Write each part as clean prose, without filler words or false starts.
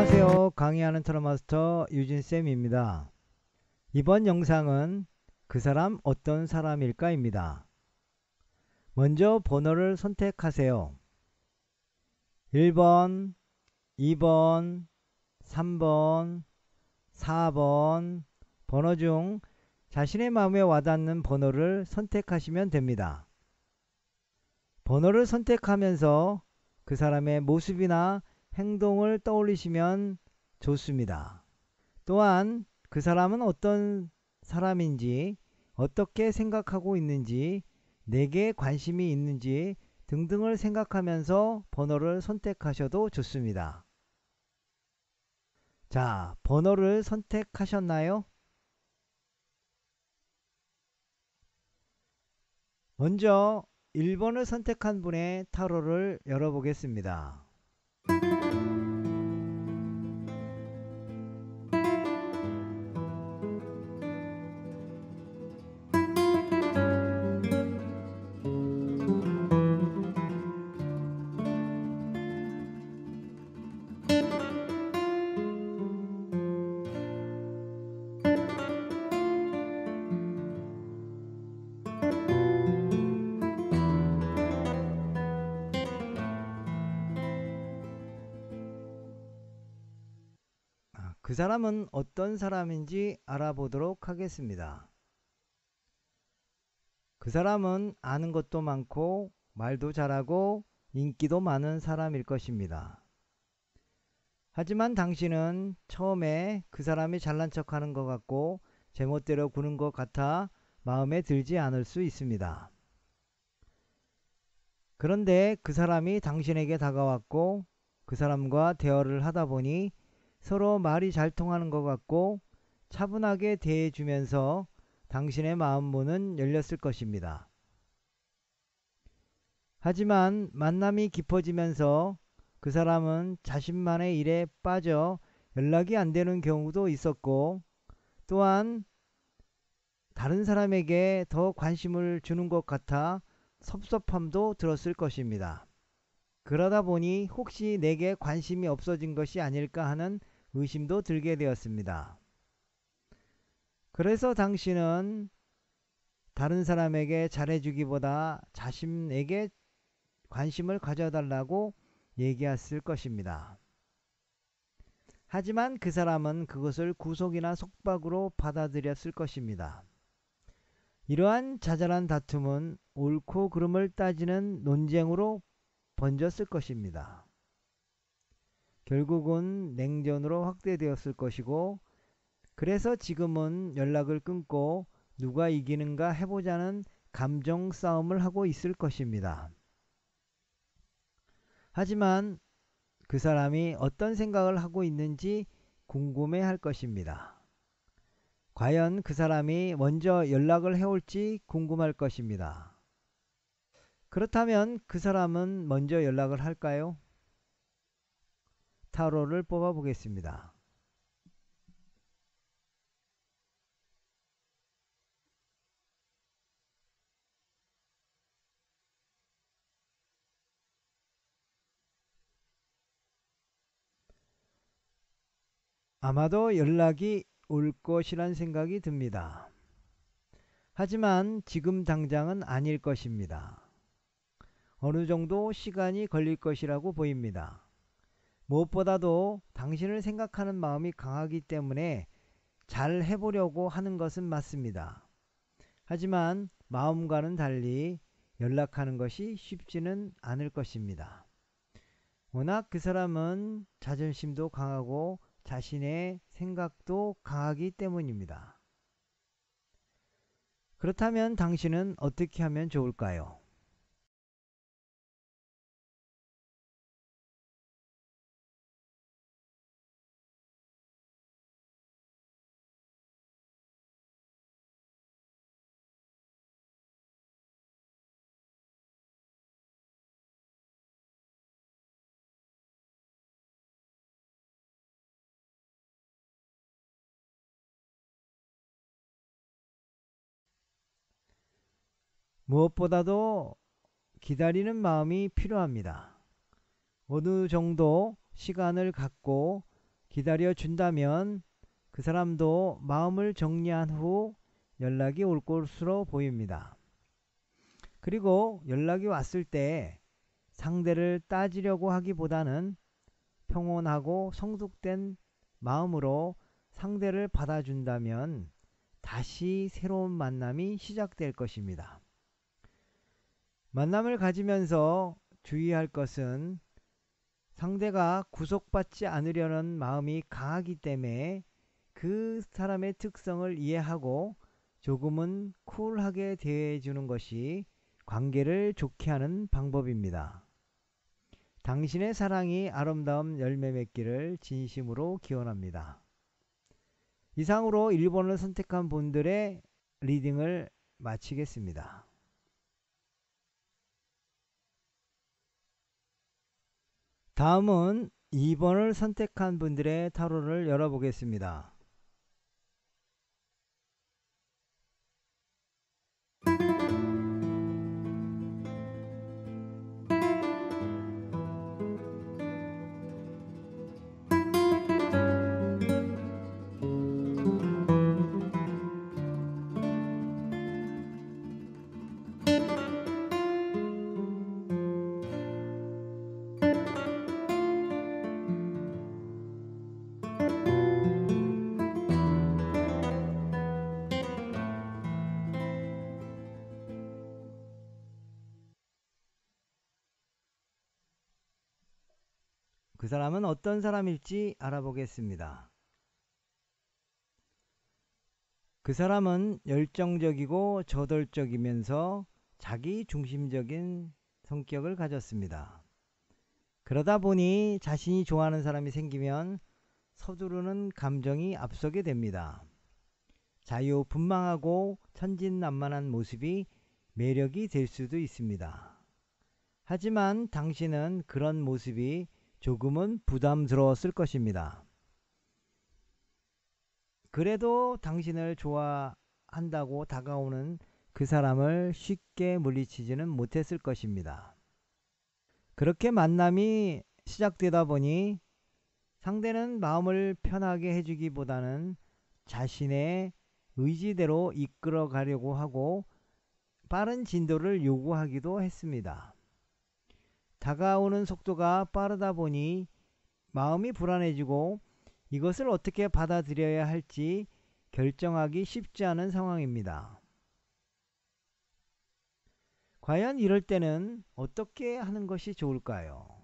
안녕하세요. 강의하는 트러마스터 유진쌤입니다. 이번 영상은 그 사람 어떤 사람일까 입니다. 먼저 번호를 선택하세요. 1번, 2번, 3번, 4번 번호 중 자신의 마음에 와닿는 번호를 선택하시면 됩니다. 번호를 선택하면서 그 사람의 모습이나 행동을 떠올리시면 좋습니다. 또한 그 사람은 어떤 사람인지, 어떻게 생각하고 있는지, 내게 관심이 있는지 등등을 생각하면서 번호를 선택하셔도 좋습니다. 자, 번호를 선택하셨나요? 먼저 1번을 선택한 분의 타로를 열어보겠습니다. 그 사람은 어떤 사람인지 알아보도록 하겠습니다. 그 사람은 아는 것도 많고 말도 잘하고 인기도 많은 사람일 것입니다. 하지만 당신은 처음에 그 사람이 잘난 척하는 것 같고 제멋대로 구는 것 같아 마음에 들지 않을 수 있습니다. 그런데 그 사람이 당신에게 다가왔고 그 사람과 대화를 하다 보니 서로 말이 잘 통하는 것 같고 차분하게 대해주면서 당신의 마음 문은 열렸을 것입니다. 하지만 만남이 깊어지면서 그 사람은 자신만의 일에 빠져 연락이 안 되는 경우도 있었고, 또한 다른 사람에게 더 관심을 주는 것 같아 섭섭함도 들었을 것입니다. 그러다 보니 혹시 내게 관심이 없어진 것이 아닐까 하는 의심도 들게 되었습니다. 그래서 당신은 다른 사람에게 잘해주기보다 자신에게 관심을 가져달라고 얘기했을 것입니다. 하지만 그 사람은 그것을 구속이나 속박으로 받아들였을 것입니다. 이러한 자잘한 다툼은 옳고 그름을 따지는 논쟁으로 번졌을 것입니다. 결국은 냉전으로 확대되었을 것이고, 그래서 지금은 연락을 끊고 누가 이기는가 해보자는 감정 싸움을 하고 있을 것입니다. 하지만 그 사람이 어떤 생각을 하고 있는지 궁금해 할 것입니다. 과연 그 사람이 먼저 연락을 해올지 궁금할 것입니다. 그렇다면 그 사람은 먼저 연락을 할까요? 타로를 뽑아 보겠습니다. 아마도 연락이 올 것이란 생각이 듭니다. 하지만 지금 당장은 아닐 것입니다. 어느 정도 시간이 걸릴 것이라고 보입니다. 무엇보다도 당신을 생각하는 마음이 강하기 때문에 잘 해보려고 하는 것은 맞습니다. 하지만 마음과는 달리 연락하는 것이 쉽지는 않을 것입니다. 워낙 그 사람은 자존심도 강하고 자신의 생각도 강하기 때문입니다. 그렇다면 당신은 어떻게 하면 좋을까요? 무엇보다도 기다리는 마음이 필요합니다. 어느 정도 시간을 갖고 기다려 준다면 그 사람도 마음을 정리한 후 연락이 올 것으로 보입니다. 그리고 연락이 왔을 때 상대를 따지려고 하기보다는 평온하고 성숙된 마음으로 상대를 받아준다면 다시 새로운 만남이 시작될 것입니다. 만남을 가지면서 주의할 것은 상대가 구속받지 않으려는 마음이 강하기 때문에 그 사람의 특성을 이해하고 조금은 쿨하게 대해주는 것이 관계를 좋게 하는 방법입니다. 당신의 사랑이 아름다운 열매 맺기를 진심으로 기원합니다. 이상으로 1번을 선택한 분들의 리딩을 마치겠습니다. 다음은 2번을 선택한 분들의 타로를 열어보겠습니다. 그 사람은 어떤 사람일지 알아보겠습니다. 그 사람은 열정적이고 저돌적이면서 자기 중심적인 성격을 가졌습니다. 그러다 보니 자신이 좋아하는 사람이 생기면 서두르는 감정이 앞서게 됩니다. 자유분방하고 천진난만한 모습이 매력이 될 수도 있습니다. 하지만 당신은 그런 모습이 조금은 부담스러웠을 것입니다. 그래도 당신을 좋아한다고 다가오는 그 사람을 쉽게 물리치지는 못했을 것입니다. 그렇게 만남이 시작되다 보니 상대는 마음을 편하게 해주기보다는 자신의 의지대로 이끌어 가려고 하고 빠른 진도를 요구하기도 했습니다. 다가오는 속도가 빠르다 보니 마음이 불안해지고 이것을 어떻게 받아들여야 할지 결정하기 쉽지 않은 상황입니다. 과연 이럴 때는 어떻게 하는 것이 좋을까요?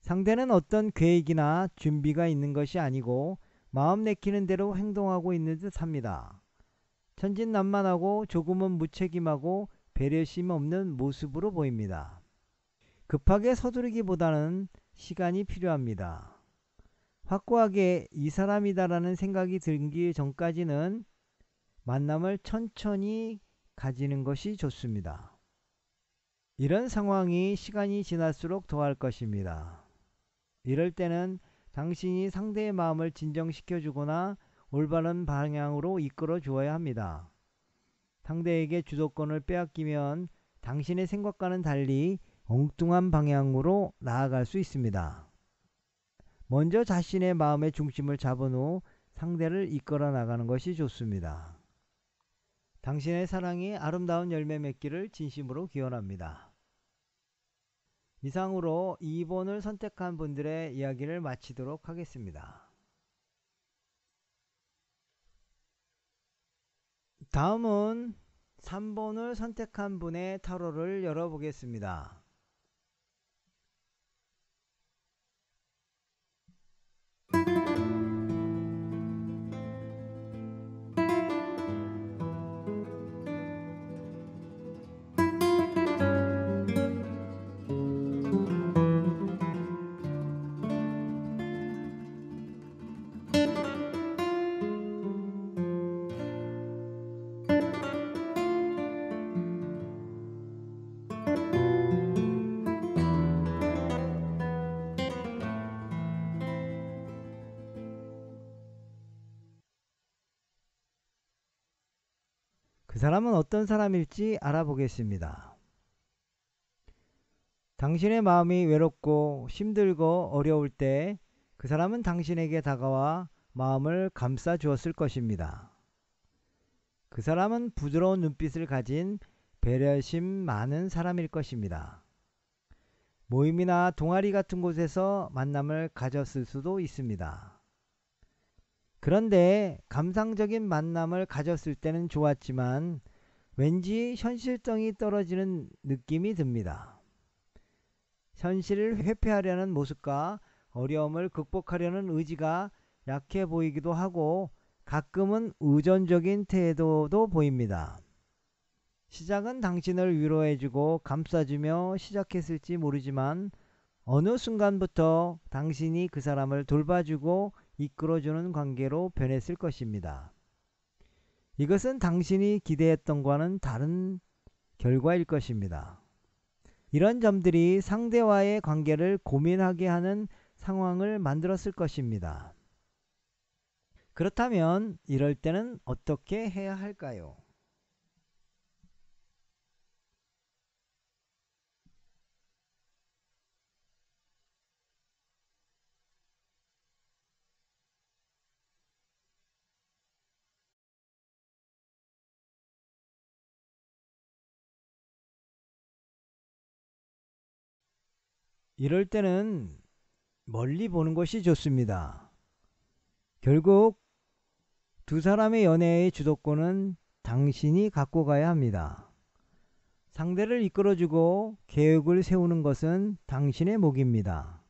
상대는 어떤 계획이나 준비가 있는 것이 아니고 마음 내키는 대로 행동하고 있는 듯 합니다. 천진난만하고 조금은 무책임하고 배려심 없는 모습으로 보입니다. 급하게 서두르기보다는 시간이 필요합니다. 확고하게 이 사람이다라는 생각이 들기 전까지는 만남을 천천히 가지는 것이 좋습니다. 이런 상황이 시간이 지날수록 더할 것입니다. 이럴 때는 당신이 상대의 마음을 진정시켜 주거나 올바른 방향으로 이끌어 주어야 합니다. 상대에게 주도권을 빼앗기면 당신의 생각과는 달리 엉뚱한 방향으로 나아갈 수 있습니다. 먼저 자신의 마음의 중심을 잡은 후 상대를 이끌어 나가는 것이 좋습니다. 당신의 사랑이 아름다운 열매 맺기를 진심으로 기원합니다. 이상으로 2번을 선택한 분들의 이야기를 마치도록 하겠습니다. 다음은 3번을 선택한 분의 타로를 열어보겠습니다. 그 사람은 어떤 사람일지 알아보겠습니다. 당신의 마음이 외롭고 힘들고 어려울 때 그 사람은 당신에게 다가와 마음을 감싸 주었을 것입니다. 그 사람은 부드러운 눈빛을 가진 배려심 많은 사람일 것입니다. 모임이나 동아리 같은 곳에서 만남을 가졌을 수도 있습니다. 그런데 감상적인 만남을 가졌을 때는 좋았지만 왠지 현실성이 떨어지는 느낌이 듭니다. 현실을 회피하려는 모습과 어려움을 극복하려는 의지가 약해 보이기도 하고 가끔은 의존적인 태도도 보입니다. 시작은 당신을 위로해주고 감싸주며 시작했을지 모르지만 어느 순간부터 당신이 그 사람을 돌봐주고 이끌어주는 관계로 변했을 것입니다. 이것은 당신이 기대했던 것과는 다른 결과일 것입니다. 이런 점들이 상대와의 관계를 고민하게 하는 상황을 만들었을 것입니다. 그렇다면 이럴 때는 어떻게 해야 할까요? 이럴 때는 멀리 보는 것이 좋습니다. 결국 두 사람의 연애의 주도권은 당신이 갖고 가야 합니다. 상대를 이끌어주고 계획을 세우는 것은 당신의 몫입니다.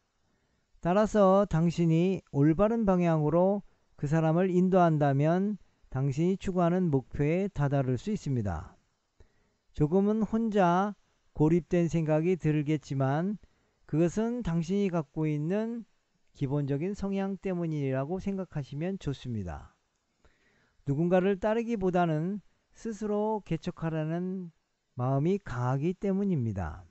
따라서 당신이 올바른 방향으로 그 사람을 인도한다면 당신이 추구하는 목표에 다다를 수 있습니다. 조금은 혼자 고립된 생각이 들겠지만 그것은 당신이 갖고 있는 기본적인 성향 때문이라고 생각하시면 좋습니다. 누군가를 따르기보다는 스스로 개척하려는 마음이 강하기 때문입니다.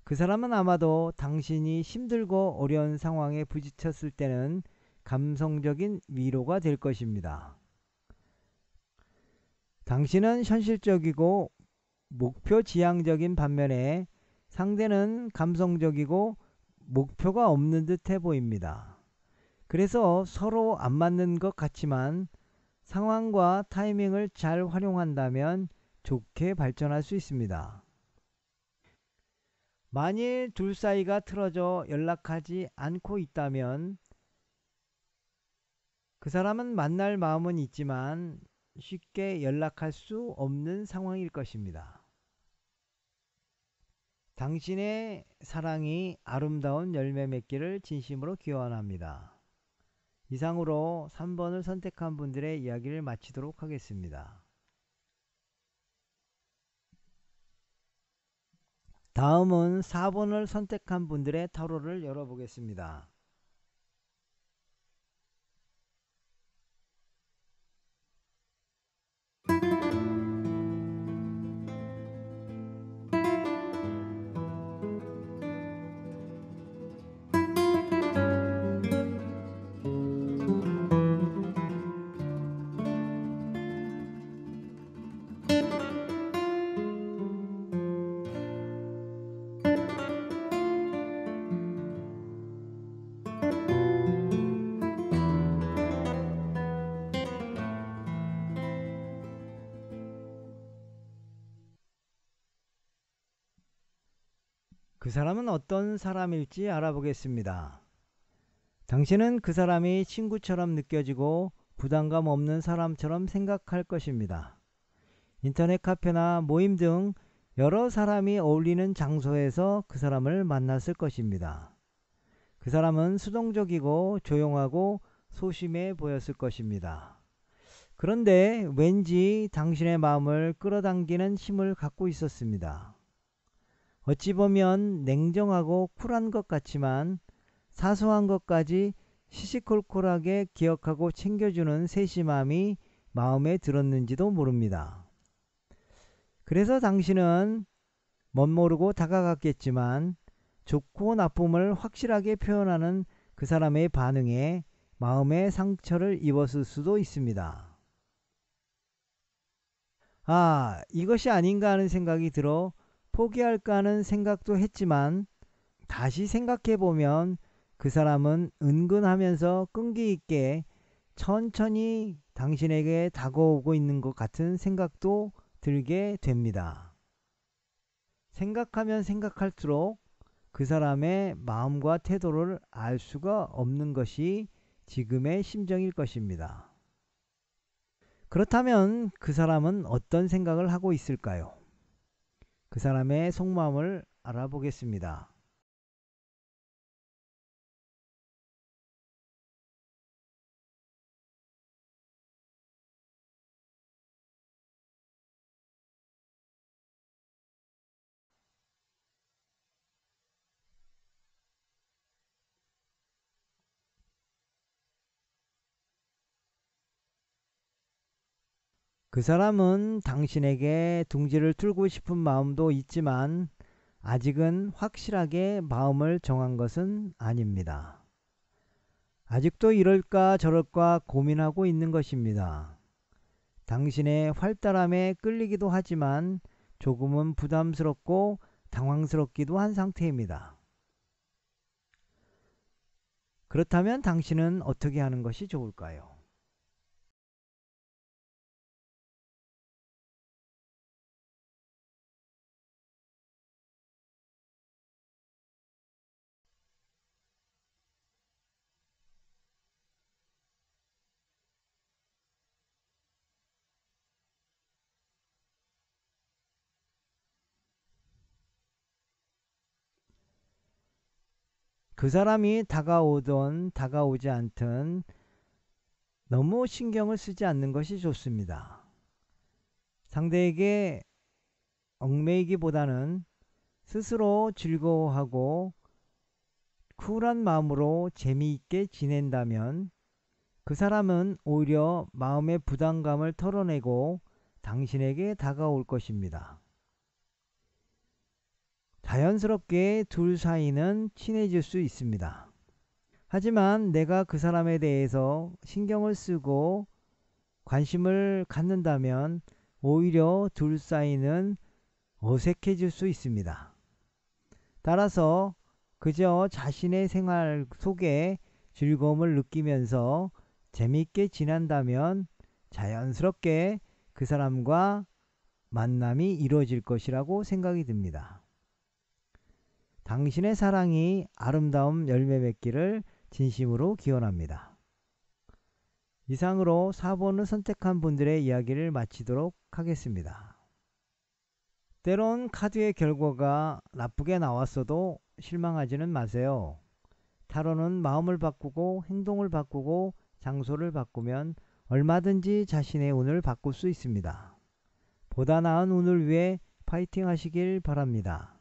그 사람은 아마도 당신이 힘들고 어려운 상황에 부딪혔을 때는 감성적인 위로가 될 것입니다. 당신은 현실적이고 목표 지향적인 반면에 상대는 감성적이고 목표가 없는 듯해 보입니다. 그래서 서로 안 맞는 것 같지만 상황과 타이밍을 잘 활용한다면 좋게 발전할 수 있습니다. 만일 둘 사이가 틀어져 연락하지 않고 있다면 그 사람은 만날 마음은 있지만 쉽게 연락할 수 없는 상황일 것입니다. 당신의 사랑이 아름다운 열매 맺기를 진심으로 기원합니다. 이상으로 3번을 선택한 분들의 이야기를 마치도록 하겠습니다. 다음은 4번을 선택한 분들의 타로를 열어보겠습니다. 그 사람은 어떤 사람일지 알아보겠습니다. 당신은 그 사람이 친구처럼 느껴지고 부담감 없는 사람처럼 생각할 것입니다. 인터넷 카페나 모임 등 여러 사람이 어울리는 장소에서 그 사람을 만났을 것입니다. 그 사람은 수동적이고 조용하고 소심해 보였을 것입니다. 그런데 왠지 당신의 마음을 끌어당기는 힘을 갖고 있었습니다. 어찌 보면 냉정하고 쿨한 것 같지만 사소한 것까지 시시콜콜하게 기억하고 챙겨주는 세심함이 마음에 들었는지도 모릅니다. 그래서 당신은 멋모르고 다가갔겠지만 좋고 나쁨을 확실하게 표현하는 그 사람의 반응에 마음의 상처를 입었을 수도 있습니다. 아, 이것이 아닌가 하는 생각이 들어 포기할까 하는 생각도 했지만 다시 생각해 보면 그 사람은 은근하면서 끈기 있게 천천히 당신에게 다가오고 있는 것 같은 생각도 들게 됩니다. 생각하면 생각할수록 그 사람의 마음과 태도를 알 수가 없는 것이 지금의 심정일 것입니다. 그렇다면 그 사람은 어떤 생각을 하고 있을까요? 그 사람의 속마음을 알아보겠습니다. 그 사람은 당신에게 둥지를 틀고 싶은 마음도 있지만 아직은 확실하게 마음을 정한 것은 아닙니다. 아직도 이럴까 저럴까 고민하고 있는 것입니다. 당신의 활달함에 끌리기도 하지만 조금은 부담스럽고 당황스럽기도 한 상태입니다. 그렇다면 당신은 어떻게 하는 것이 좋을까요? 그 사람이 다가오든 다가오지 않든 너무 신경을 쓰지 않는 것이 좋습니다. 상대에게 얽매이기보다는 스스로 즐거워하고 쿨한 마음으로 재미있게 지낸다면 그 사람은 오히려 마음의 부담감을 털어내고 당신에게 다가올 것입니다. 자연스럽게 둘 사이는 친해질 수 있습니다. 하지만 내가 그 사람에 대해서 신경을 쓰고 관심을 갖는다면 오히려 둘 사이는 어색해질 수 있습니다. 따라서 그저 자신의 생활 속에 즐거움을 느끼면서 재미있게 지낸다면 자연스럽게 그 사람과 만남이 이루어질 것이라고 생각이 듭니다. 당신의 사랑이 아름다운 열매 맺기를 진심으로 기원합니다. 이상으로 4번을 선택한 분들의 이야기를 마치도록 하겠습니다. 때론 카드의 결과가 나쁘게 나왔어도 실망하지는 마세요. 타로는 마음을 바꾸고 행동을 바꾸고 장소를 바꾸면 얼마든지 자신의 운을 바꿀 수 있습니다. 보다 나은 운을 위해 파이팅 하시길 바랍니다.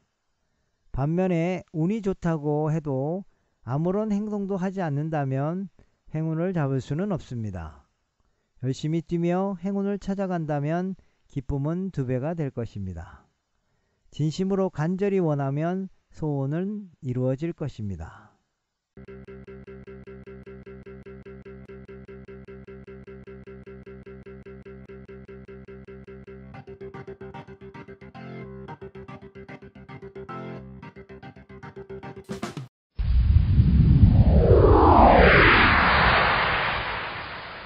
반면에 운이 좋다고 해도 아무런 행동도 하지 않는다면 행운을 잡을 수는 없습니다. 열심히 뛰며 행운을 찾아간다면 기쁨은 2배가 될 것입니다. 진심으로 간절히 원하면 소원은 이루어질 것입니다.